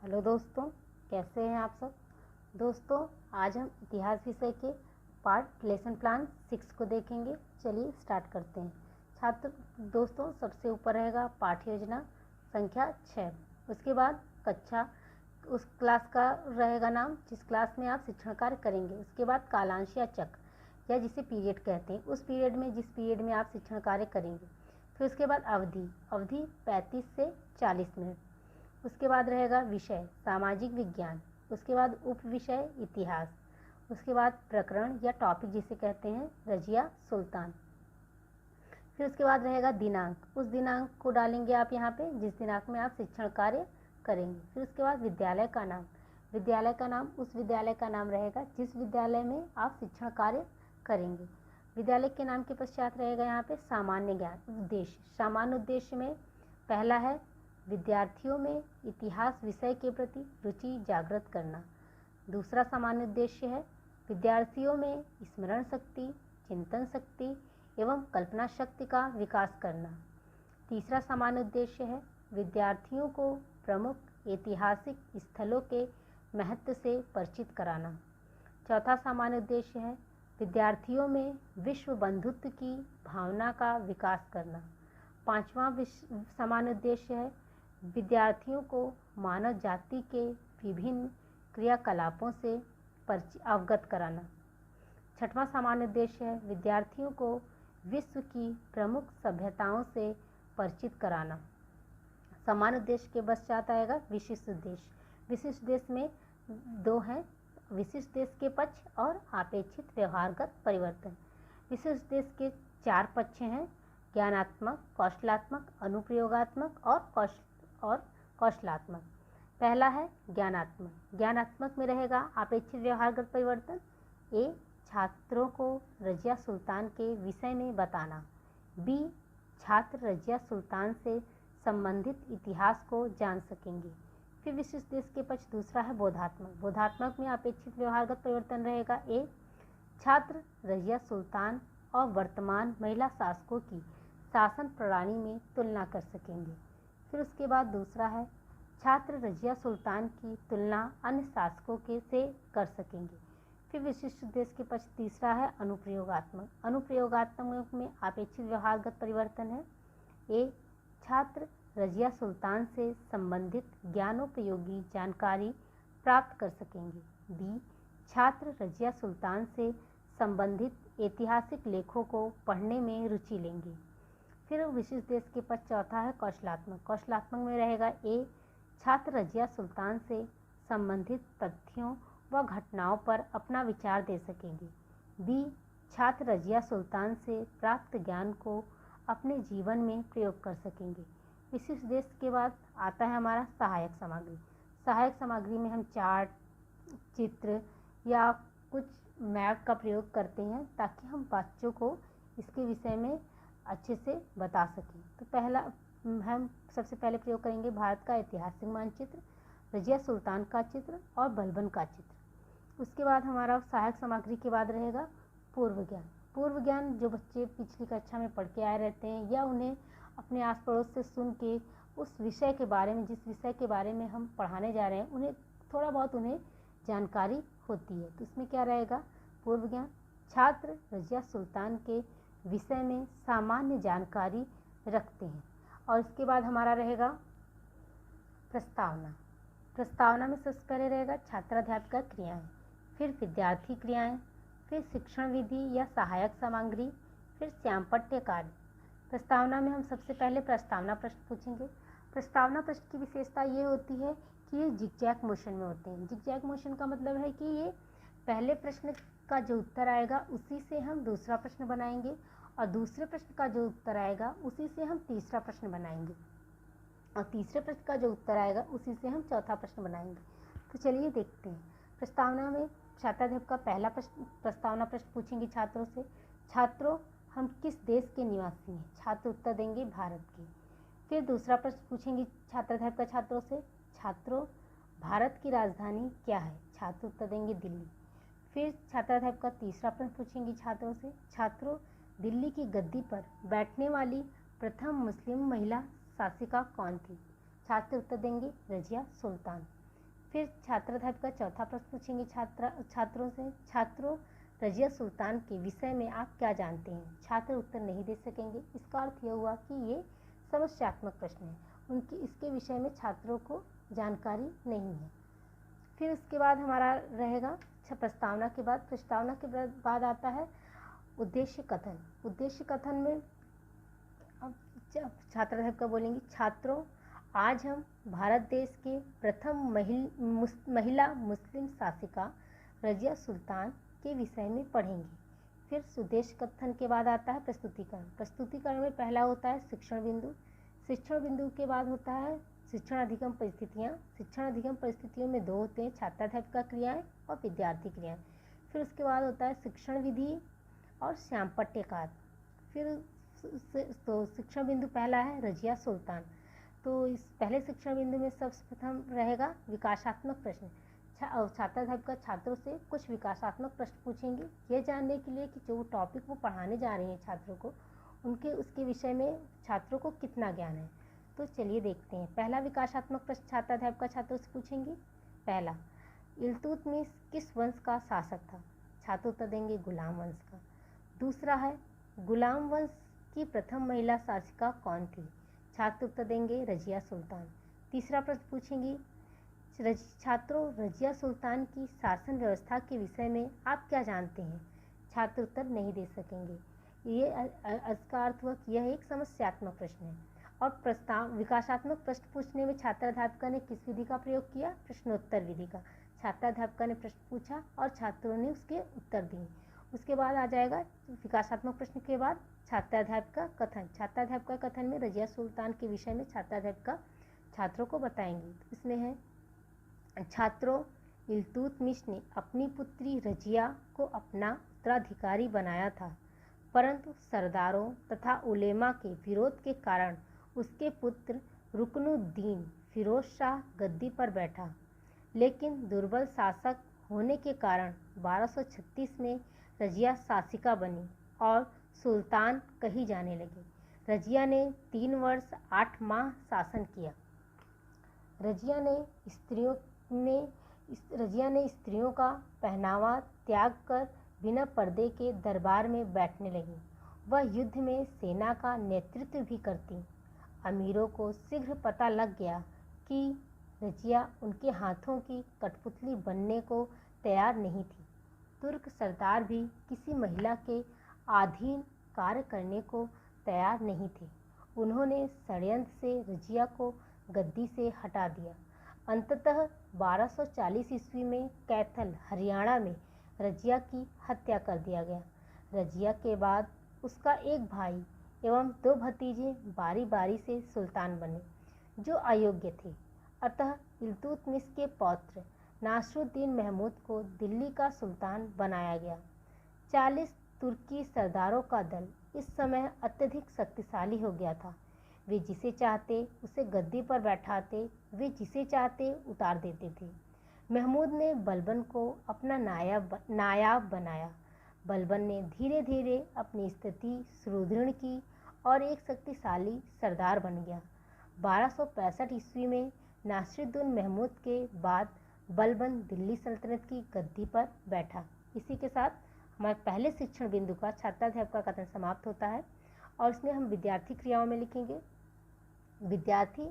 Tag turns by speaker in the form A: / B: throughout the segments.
A: Hello दोस्तों, कैसे हैं आप सब। दोस्तों, आज हम इतिहास विषय के पार्ट लेसन प्लान 6 को देखेंगे। चलिए स्टार्ट करते हैं। छात्र दोस्तों, सबसे ऊपर रहेगा पाठ्य योजना संख्या 6। उसके बाद कक्षा उस क्लास का रहेगा नाम जिस क्लास में आप शिक्षण कार्य करेंगे। उसके बाद कालांश या चक्र या जिसे पीरियड कहते हैं, उस पीरियड में जिस पीरियड में आप शिक्षण कार्य करेंगे। फिर उसके बाद अवधि 35 से 40 मिनट। उसके बाद रहेगा विषय सामाजिक विज्ञान। उसके बाद उप विषय इतिहास। उसके बाद प्रकरण या टॉपिक जिसे कहते हैं रजिया सुल्तान। फिर उसके बाद रहेगा दिनांक, उस दिनांक को डालेंगे आप यहाँ पे जिस दिनांक में आप शिक्षण कार्य करेंगे। फिर उसके बाद विद्यालय का नाम, विद्यालय का नाम उस विद्यालय का नाम रहेगा जिस विद्यालय में आप शिक्षण कार्य करेंगे। विद्यालय के नाम के पश्चात रहेगा यहाँ पे सामान्य ज्ञान उद्देश्य। सामान्य उद्देश्य में पहला है विद्यार्थियों में इतिहास विषय के प्रति रुचि जागृत करना। दूसरा सामान्य उद्देश्य है विद्यार्थियों में स्मरण शक्ति, चिंतन शक्ति एवं कल्पना शक्ति का विकास करना। तीसरा सामान्य उद्देश्य है विद्यार्थियों को प्रमुख ऐतिहासिक स्थलों के महत्व से परिचित कराना। चौथा सामान्य उद्देश्य है विद्यार्थियों में विश्व बंधुत्व की भावना का विकास करना। पांचवा सामान्य उद्देश्य है विद्यार्थियों को मानव जाति के विभिन्न क्रियाकलापों से अवगत कराना। छठवां सामान्य उद्देश्य है विद्यार्थियों को विश्व की प्रमुख सभ्यताओं से परिचित कराना। सामान्य उद्देश्य के पश्चात आएगा विशिष्ट उद्देश्य। विशिष्ट उद्देश्य में दो हैं, विशिष्ट उद्देश्य के पक्ष और अपेक्षित व्यवहारगत परिवर्तन। विशिष्ट उद्देश्य के 4 पक्ष हैं, ज्ञानात्मक, कौशलात्मक, अनुप्रयोगात्मक और कौशलात्मक। पहला है ज्ञानात्मक। ज्ञानात्मक में रहेगा अपेक्षित व्यवहारगत परिवर्तन। ए, छात्रों को रजिया सुल्तान के विषय में बताना। बी, छात्र रजिया सुल्तान से संबंधित इतिहास को जान सकेंगे। फिर विशिष्ट उद्देश्य के पक्ष दूसरा है बोधात्मक। बोधात्मक में अपेक्षित व्यवहारगत परिवर्तन रहेगा। ए, छात्र रजिया सुल्तान और वर्तमान महिला शासकों की शासन प्रणाली में तुलना कर सकेंगे। फिर उसके बाद दूसरा है छात्र रजिया सुल्तान की तुलना अन्य शासकों के से कर सकेंगे। फिर विशिष्ट उद्देश्य के पक्ष तीसरा है अनुप्रयोगात्मक। अनुप्रयोगात्मक में अपेक्षित व्यवहारगत परिवर्तन है। ए, छात्र रजिया सुल्तान से संबंधित ज्ञानोपयोगी जानकारी प्राप्त कर सकेंगे। बी, छात्र रजिया सुल्तान से संबंधित ऐतिहासिक लेखों को पढ़ने में रुचि लेंगे। फिर विशिष्ट उद्देश्य के पक्ष चौथा है कौशलात्मक। कौशलात्मक में रहेगा ए, छात्र रजिया सुल्तान से संबंधित तथ्यों व घटनाओं पर अपना विचार दे सकेंगे। बी, छात्र रजिया सुल्तान से प्राप्त ज्ञान को अपने जीवन में प्रयोग कर सकेंगे। विशिष्ट उद्देश्य के बाद आता है हमारा सहायक सामग्री। सहायक सामग्री में हम चार्ट, चित्र या कुछ मैप का प्रयोग करते हैं ताकि हम बच्चों को इसके विषय में अच्छे से बता सकें। तो पहला हम सबसे पहले प्रयोग करेंगे भारत का ऐतिहासिक मानचित्र, रजिया सुल्तान का चित्र और बलबन का चित्र। उसके बाद हमारा सहायक सामग्री के बाद रहेगा पूर्व ज्ञान। पूर्व ज्ञान जो बच्चे पिछली कक्षा में पढ़ के आए रहते हैं या उन्हें अपने आस पड़ोस से सुन के उस विषय के बारे में, जिस विषय के बारे में हम पढ़ाने जा रहे हैं, उन्हें थोड़ा बहुत उन्हें जानकारी होती है। तो इसमें क्या रहेगा पूर्व ज्ञान। छात्र रजिया सुल्तान के विषय में सामान्य जानकारी रखते हैं। और इसके बाद हमारा रहेगा प्रस्तावना। प्रस्तावना में सबसे पहले रहेगा छात्राध्यापक क्रियाएं, फिर विद्यार्थी क्रियाएं, फिर शिक्षण विधि या सहायक सामग्री, फिर श्यामपट्ट कार्य। प्रस्तावना में हम सबसे पहले प्रस्तावना प्रश्न पूछेंगे। प्रस्तावना प्रश्न की विशेषता ये होती है कि ये जिगजैग मोशन में होते हैं। जिगजैग मोशन का मतलब है कि ये पहले प्रश्न का जो उत्तर आएगा उसी से हम दूसरा प्रश्न बनाएंगे और दूसरे प्रश्न का जो उत्तर आएगा उसी से हम तीसरा प्रश्न बनाएंगे और तीसरे प्रश्न का जो उत्तर आएगा उसी से हम चौथा प्रश्न बनाएंगे। तो चलिए देखते हैं। प्रस्तावना में छात्राध्यापक का पहला प्रश्न प्रस्तावना प्रश्न पूछेंगे छात्रों से। छात्रों, हम किस देश के निवासी हैं? छात्र उत्तर देंगे भारत के। फिर दूसरा प्रश्न पूछेंगे छात्राध्यापक छात्रों से। छात्रों, भारत की राजधानी क्या है? छात्र उत्तर देंगे दिल्ली। फिर छात्राध्यापक तीसरा प्रश्न पूछेंगे छात्रों से। छात्रों, दिल्ली की गद्दी पर बैठने वाली प्रथम मुस्लिम महिला शासिका कौन थी? छात्र उत्तर देंगे रजिया सुल्तान। फिर छात्राध्याप का चौथा प्रश्न पूछेंगे छात्रों से, छात्रों रजिया सुल्तान के विषय में आप क्या जानते हैं? छात्र उत्तर नहीं दे सकेंगे। इसका अर्थ यह हुआ कि ये समस्यात्मक प्रश्न है, उनकी इसके विषय में छात्रों को जानकारी नहीं है। फिर उसके बाद हमारा रहेगा प्रस्तावना के बाद आता है उद्देश्य कथन। उद्देश्य कथन में अब छात्राध्याप का बोलेंगे, छात्रों आज हम भारत देश के प्रथम महिला मुस्लिम शासिका रजिया सुल्तान के विषय में पढ़ेंगे। फिर उद्देश्य कथन के बाद आता है प्रस्तुतिकरण। प्रस्तुतिकरण में पहला होता है शिक्षण बिंदु। शिक्षण बिंदु के बाद होता है शिक्षण अधिगम परिस्थितियाँ। शिक्षण अधिगम परिस्थितियों में दो होते हैं, छात्राध्यापिका क्रियाएं और विद्यार्थी क्रियाएं। फिर उसके बाद होता है शिक्षण विधि और श्यामपट्टकार। फिर तो शिक्षण बिंदु पहला है रजिया सुल्तान। तो इस पहले शिक्षण बिंदु में सर्वप्रथम रहेगा विकासात्मक प्रश्न। छात्राध्यापिका छात्रों से कुछ विकासात्मक प्रश्न पूछेंगे, यह जानने के लिए कि जो टॉपिक वो पढ़ाने जा रही हैं छात्रों को, उसके विषय में छात्रों को कितना ज्ञान है। तो चलिए देखते हैं। पहला विकासात्मक प्रश्न छात्राध्यापिका छात्रों से पूछेंगी। पहला, इल्तुतमिश किस वंश का शासक था? छात्र उत्तर देंगे गुलाम वंश का। दूसरा है, गुलाम वंश की प्रथम महिला शासिका कौन थी? छात्र उत्तर देंगे रजिया सुल्तान। तीसरा प्रश्न पूछेंगी, छात्रों रजिया सुल्तान की शासन व्यवस्था के विषय में आप क्या जानते हैं? छात्र उत्तर नहीं दे सकेंगे। ये इसका अर्थ हुआ कि यह एक समस्यात्मक प्रश्न है। और प्रस्ताव विकासात्मक प्रश्न पूछने में छात्राध्यापिका ने किस विधि का प्रयोग किया? प्रश्नोत्तर विधि का। छात्राध्यापिका ने प्रश्न पूछा और छात्रों ने उसके उत्तर दिए। उसके बाद आ जाएगा विकासात्मक प्रश्न के बाद छात्राध्यापिका कथन। छात्राध्यापिका कथन में रजिया सुल्तान के विषय में छात्राध्यापिका छात्रों को बताएंगी। इसमें है, छात्रों इल्तुतमिश ने अपनी पुत्री रजिया को अपना उत्तराधिकारी बनाया था, परंतु सरदारों तथा उलेमा के विरोध के कारण उसके पुत्र रुकनुद्दीन फिरोज शाह गद्दी पर बैठा। लेकिन दुर्बल शासक होने के कारण 1236 में रजिया शासिका बनी और सुल्तान कही जाने लगी। रजिया ने 3 वर्ष 8 माह शासन किया। रजिया ने स्त्रियों का पहनावा त्याग कर बिना पर्दे के दरबार में बैठने लगी। वह युद्ध में सेना का नेतृत्व भी करती। अमीरों को शीघ्र पता लग गया कि रजिया उनके हाथों की कठपुतली बनने को तैयार नहीं थी। तुर्क सरदार भी किसी महिला के अधीन कार्य करने को तैयार नहीं थे। उन्होंने षड्यंत्र से रजिया को गद्दी से हटा दिया। अंततः 1240 ईस्वी में कैथल हरियाणा में रजिया की हत्या कर दिया गया। रजिया के बाद उसका एक भाई एवं 2 भतीजे बारी बारी से सुल्तान बने, जो अयोग्य थे। अतः इल्तुतमिश के पौत्र नासरुद्दीन महमूद को दिल्ली का सुल्तान बनाया गया। 40 तुर्की सरदारों का दल इस समय अत्यधिक शक्तिशाली हो गया था। वे जिसे चाहते उसे गद्दी पर बैठाते, वे जिसे चाहते उतार देते थे। महमूद ने बलबन को अपना नायाब बनाया। बलबन ने धीरे धीरे अपनी स्थिति सुदृढ़ की और एक शक्तिशाली सरदार बन गया। 1265 ईस्वी में नासिरुद्दीन महमूद के बाद बलबन दिल्ली सल्तनत की गद्दी पर बैठा। इसी के साथ हमारे पहले शिक्षण बिंदु का छात्राध्यापिका का कथन समाप्त होता है और इसमें हम विद्यार्थी क्रियाओं में लिखेंगे। विद्यार्थी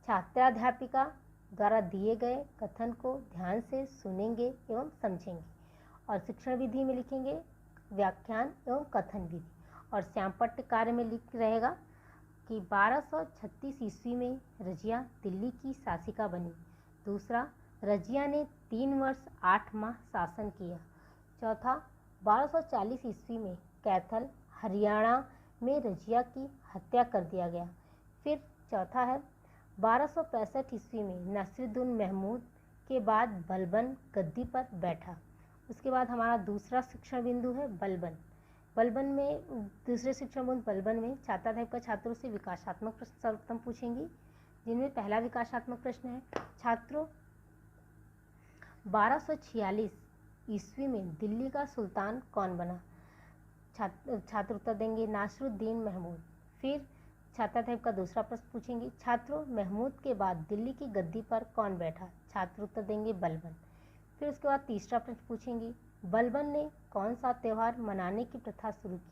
A: छात्राध्यापिका द्वारा दिए गए कथन को ध्यान से सुनेंगे एवं समझेंगे। और शिक्षण विधि में लिखेंगे व्याख्यान एवं कथन विधि। और श्यामपट्ट कार्य में लिख रहेगा कि 1236 ईस्वी में रजिया दिल्ली की शासिका बनी। दूसरा, रजिया ने 3 वर्ष 8 माह शासन किया। चौथा, 1240 ईस्वी में कैथल हरियाणा में रजिया की हत्या कर दिया गया। फिर चौथा है 1265 ईस्वी में नासिरुद्दीन महमूद के बाद बलबन गद्दी पर बैठा। उसके बाद हमारा दूसरा शिक्षण बिंदु है बलबन। बलबन में दूसरे शिक्षण बिंदु बलबन में छात्राध्यापिका छात्रों से विकासात्मक प्रश्न सर्वप्रथम पूछेंगी, जिनमें पहला विकासात्मक प्रश्न है, छात्रों 1246 ईस्वी में दिल्ली का सुल्तान कौन बना? छात्र उत्तर देंगे नासिरुद्दीन महमूद। फिर छात्राध्याप का दूसरा प्रश्न पूछेंगे, छात्रों महमूद के बाद दिल्ली की गद्दी पर कौन बैठा? छात्र उत्तर देंगे बलबन। फिर उसके बाद तीसरा प्रश्न पूछेंगे, बलबन ने कौन सा त्यौहार मनाने की प्रथा शुरू की?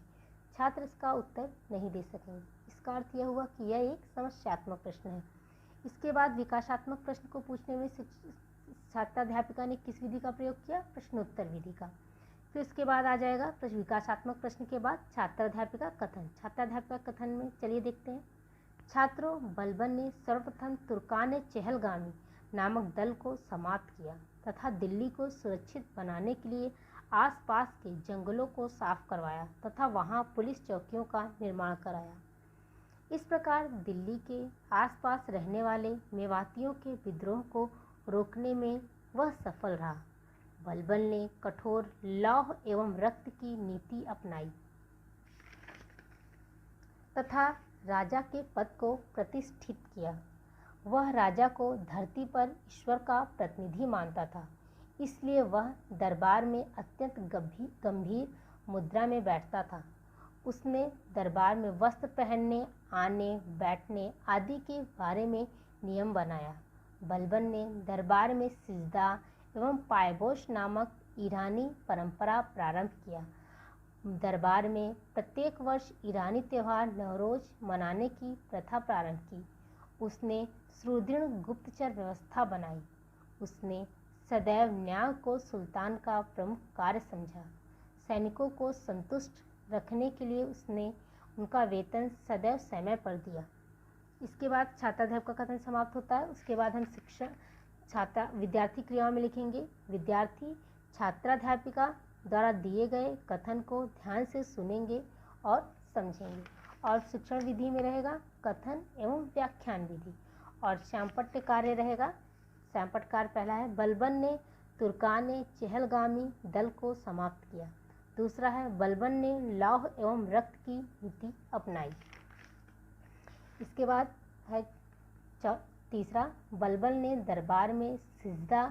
A: छात्र इसका उत्तर नहीं दे सकेंगे। इसका अर्थ यह हुआ कि यह एक समस्यात्मक प्रश्न है। इसके बाद विकासात्मक प्रश्न को पूछने में छात्राध्यापिका ने किस विधि का प्रयोग किया? प्रश्नोत्तर विधि का। फिर उसके बाद आ जाएगा विकासात्मक प्रश्न के बाद छात्राध्यापिका कथन। छात्राध्यापिका कथन में चलिए देखते हैं। छात्रों, बलबन ने सर्वप्रथम तुर्कान चहलगामी नामक दल को समाप्त किया तथा दिल्ली को सुरक्षित बनाने के लिए आसपास के जंगलों को साफ करवाया तथा वहां पुलिस चौकियों का निर्माण कराया। इस प्रकार दिल्ली के आसपास रहने वाले मेवातियों के विद्रोह को रोकने में वह सफल रहा। बलबन ने कठोर लौह एवं रक्त की नीति अपनाई तथा राजा के पद को प्रतिष्ठित किया। वह राजा को धरती पर ईश्वर का प्रतिनिधि मानता था, इसलिए वह दरबार में अत्यंत गंभीर मुद्रा में बैठता था। उसने दरबार में वस्त्र पहनने, आने, बैठने आदि के बारे में नियम बनाया। बलबन ने दरबार में सिजदा एवं पायबोश नामक ईरानी परंपरा प्रारंभ किया। दरबार में प्रत्येक वर्ष ईरानी त्यौहार नवरोज मनाने की प्रथा प्रारंभ की। उसने सुदृढ़ गुप्तचर व्यवस्था बनाई। उसने सदैव न्याय को सुल्तान का प्रमुख कार्य समझा। सैनिकों को संतुष्ट रखने के लिए उसने उनका वेतन सदैव समय पर दिया। इसके बाद छात्राध्यापक का कथन समाप्त होता है। उसके बाद हम विद्यार्थी क्रियाओं में लिखेंगे। विद्यार्थी छात्राध्यापिका द्वारा दिए गए कथन को ध्यान से सुनेंगे और समझेंगे। और शिक्षण विधि में रहेगा कथन एवं व्याख्यान विधि। और श्यामपट्ट कार्य रहेगा। श्यामपट्ट कार्य पहला है, बलबन ने तुर्कान चहलगामी दल को समाप्त किया। दूसरा है, बलबन ने लौह एवं रक्त की नीति अपनाई। इसके बाद है तीसरा, बलबन ने दरबार में सिजदा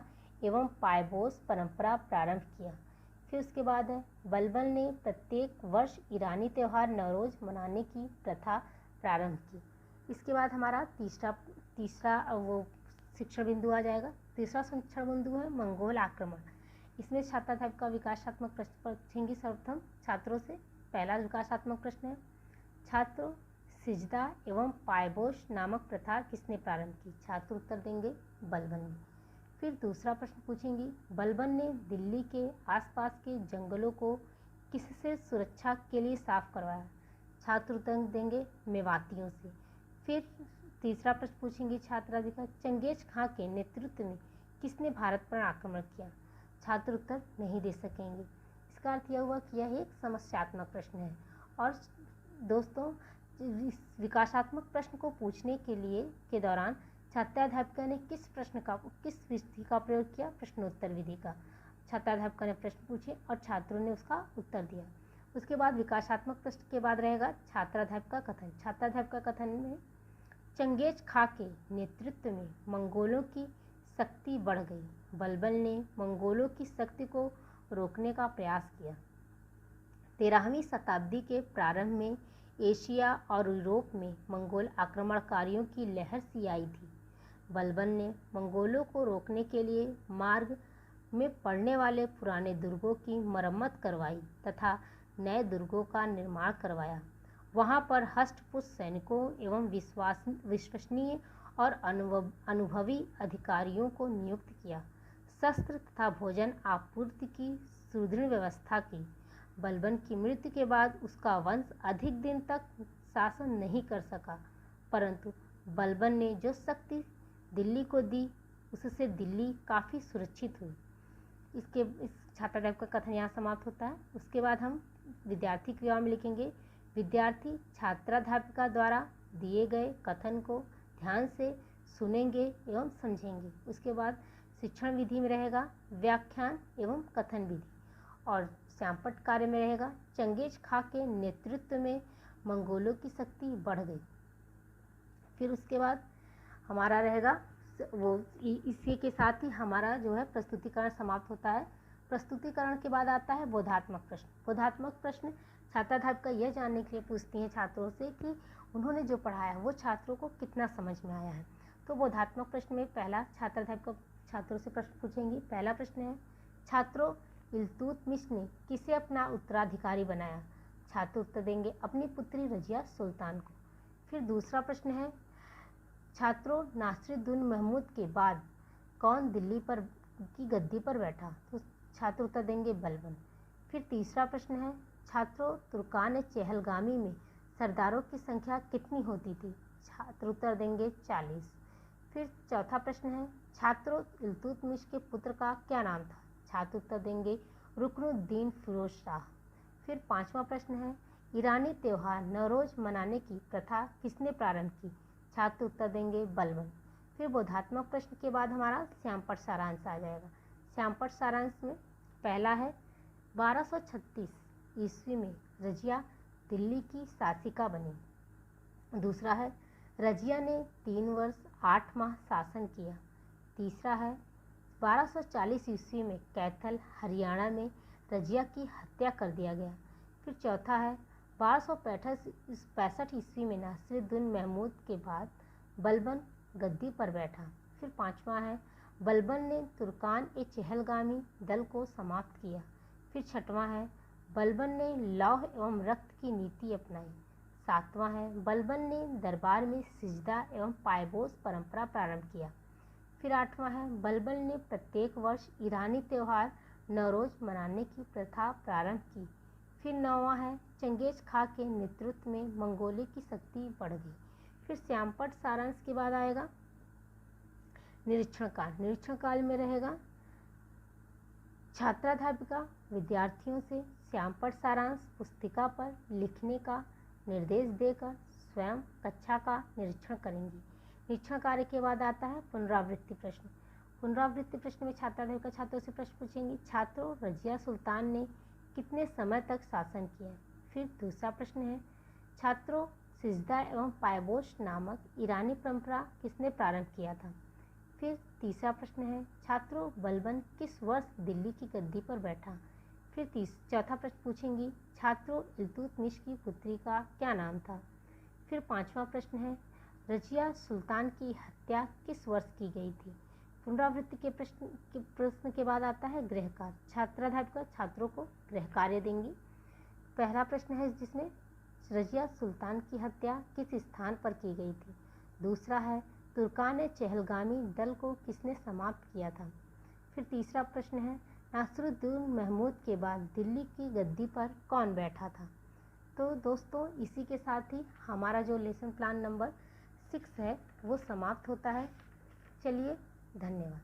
A: एवं पायबोस परंपरा प्रारंभ किया। फिर उसके बाद है, बलबन ने प्रत्येक वर्ष ईरानी त्यौहार नवरोज मनाने की प्रथा प्रारंभ की। इसके बाद हमारा तीसरा वो शिक्षण बिंदु आ जाएगा। तीसरा शिक्षण बिंदु है मंगोल आक्रमण। इसमें छात्राध्यापिका विकासात्मक प्रश्न पूछेंगी। सर्वप्रथम छात्रों से पहला विकासात्मक प्रश्न है, छात्रों सिजदा एवं पायबोश नामक प्रथा किसने प्रारंभ की? छात्र उत्तर देंगे बलबन ने। फिर दूसरा प्रश्न पूछेंगी, बलबन ने दिल्ली के आसपास के जंगलों को किससे सुरक्षा के लिए साफ करवाया? छात्र उत्तर देंगे मेवातियों से। फिर तीसरा प्रश्न पूछेंगी छात्राधिका, चंगेज खां के नेतृत्व में किसने भारत पर आक्रमण किया? छात्र उत्तर नहीं दे सकेंगे। इसका अर्थ यह हुआ कि यह एक समस्यात्मक प्रश्न है। और दोस्तों, विकासात्मक प्रश्न को पूछने के दौरान छात्राध्यापिका ने किस विधि का प्रयोग किया? प्रश्नोत्तर विधि का। छात्राध्यापिका ने प्रश्न पूछे और छात्रों ने उसका उत्तर दिया। उसके बाद विकासात्मक प्रश्न के बाद रहेगा छात्राध्यापिका कथन। छात्राध्यापिका कथन में, चंगेज खां के नेतृत्व में मंगोलों की शक्ति बढ़ गई। बलबन ने मंगोलों की शक्ति को रोकने का प्रयास किया। 13वीं शताब्दी के प्रारंभ में एशिया और यूरोप में मंगोल आक्रमणकारियों की लहर सी आई थी। बलबन ने मंगोलों को रोकने के लिए मार्ग में पड़ने वाले पुराने दुर्गों की मरम्मत करवाई तथा नए दुर्गों का निर्माण करवाया। वहां पर हष्टपुष्ट सैनिकों एवं विश्वसनीय और अनुभवी अधिकारियों को नियुक्त किया। शस्त्र तथा भोजन आपूर्ति की सुदृढ़ व्यवस्था की। बलबन की मृत्यु के बाद उसका वंश अधिक दिन तक शासन नहीं कर सका, परंतु बलबन ने जो शक्ति दिल्ली को दी उससे दिल्ली काफ़ी सुरक्षित हुई। इस छात्राध्यापक का कथन यहाँ समाप्त होता है। उसके बाद हम विद्यार्थी क्रियाओं में लिखेंगे। विद्यार्थी छात्राध्यापिका द्वारा दिए गए कथन को ध्यान से सुनेंगे एवं समझेंगे। उसके बाद शिक्षण विधि में रहेगा व्याख्यान एवं कथन विधि। और श्यामपट्ट कार्य में रहेगा चंगेज खां के नेतृत्व में मंगोलों की शक्ति बढ़ गई। फिर उसके बाद हमारा रहेगा इसी के साथ ही हमारा जो है प्रस्तुतिकरण समाप्त होता है। प्रस्तुतिकरण के बाद आता है बोधात्मक प्रश्न। बोधात्मक प्रश्न छात्राध्यापिका यह जानने के लिए पूछती हैं छात्रों से कि उन्होंने जो पढ़ाया वो छात्रों को कितना समझ में आया है। तो बोधात्मक प्रश्न में पहला छात्राध्यापक छात्रों से प्रश्न पूछेंगी। पहला प्रश्न है, छात्रों इल्तुतमिश ने किसे अपना उत्तराधिकारी बनाया? छात्र उत्तर देंगे अपनी पुत्री रजिया सुल्तान को। फिर दूसरा प्रश्न है, छात्रों नासिरुद्दीन महमूद के बाद कौन दिल्ली पर की गद्दी पर बैठा? तो छात्र उत्तर देंगे बलबन। फिर तीसरा प्रश्न है, छात्रों तुर्कान चहलगामी में सरदारों की संख्या कितनी होती थी? छात्र उत्तर देंगे 40। फिर चौथा प्रश्न है, छात्रों इल्तुतमिश के पुत्र का क्या नाम था? छात्र उत्तर देंगे रुकनुद्दीन फिरोज शाह। फिर पांचवा प्रश्न है, ईरानी त्यौहार नवरोज मनाने की प्रथा किसने प्रारंभ की? छात्र उत्तर देंगे बलबन। फिर बोधात्मक प्रश्न के बाद हमारा श्यामपट्ट सारांश आ जाएगा। श्यामपट्ट सारांश में पहला है, 1236 ईस्वी में रजिया दिल्ली की शासिका बनी। दूसरा है, रजिया ने 3 वर्ष 8 माह शासन किया। तीसरा है, 1240 ईस्वी में कैथल हरियाणा में रजिया की हत्या कर दिया गया। फिर चौथा है, 1265 ईस्वी में नासिरुद्दीन महमूद के बाद बलबन गद्दी पर बैठा। फिर पांचवा है, बलबन ने तुर्कान चहलगामी दल को समाप्त किया। फिर छठवां है, बलबन ने लौह एवं रक्त की नीति अपनाई। सातवां है, बलबन ने दरबार में सिजदा एवं पायबोस परंपरा प्रारंभ किया। फिर आठवां है, बलबन ने प्रत्येक वर्ष ईरानी त्यौहार नवरोज मनाने की प्रथा प्रारंभ की। फिर नौवां है, चंगेज खां के नेतृत्व में मंगोली की शक्ति बढ़ गई। फिर श्यामपट्ट सारांश के बाद आएगा निरीक्षण काल। निरीक्षण काल में रहेगा, छात्राध्यापिका विद्यार्थियों से श्यामपट्ट सारांश पुस्तिका पर लिखने का निर्देश देकर स्वयं कक्षा का निरीक्षण करेंगी। निरीक्षण कार्य के बाद आता है पुनरावृत्ति प्रश्न। पुनरावृत्ति प्रश्न में छात्राध्यापिका छात्रों से प्रश्न पूछेंगी, छात्रों रजिया सुल्तान ने कितने समय तक शासन किया? फिर दूसरा प्रश्न है, छात्रों सिजदा एवं पायबोश नामक ईरानी परंपरा किसने प्रारंभ किया था? फिर तीसरा प्रश्न है, छात्रों बलबन किस वर्ष दिल्ली की गद्दी पर बैठा? फिर चौथा प्रश्न पूछेंगी, छात्रों इल्तुतमिश की पुत्री का क्या नाम था? फिर पांचवा प्रश्न है, रजिया सुल्तान की हत्या किस वर्ष की गई थी? पुनरावृत्ति के प्रश्न के बाद आता है गृह कार्य। छात्राध्यापिका छात्रों को गृह कार्य देंगी। पहला प्रश्न है जिसमें रजिया सुल्तान की हत्या किस स्थान पर की गई थी? दूसरा है, तुर्कान चहलगामी दल को किसने समाप्त किया था? फिर तीसरा प्रश्न है, नासिरुद्दीन महमूद के बाद दिल्ली की गद्दी पर कौन बैठा था? तो दोस्तों इसी के साथ ही हमारा जो लेसन प्लान नंबर 6 है वो समाप्त होता है। चलिए धन्यवाद।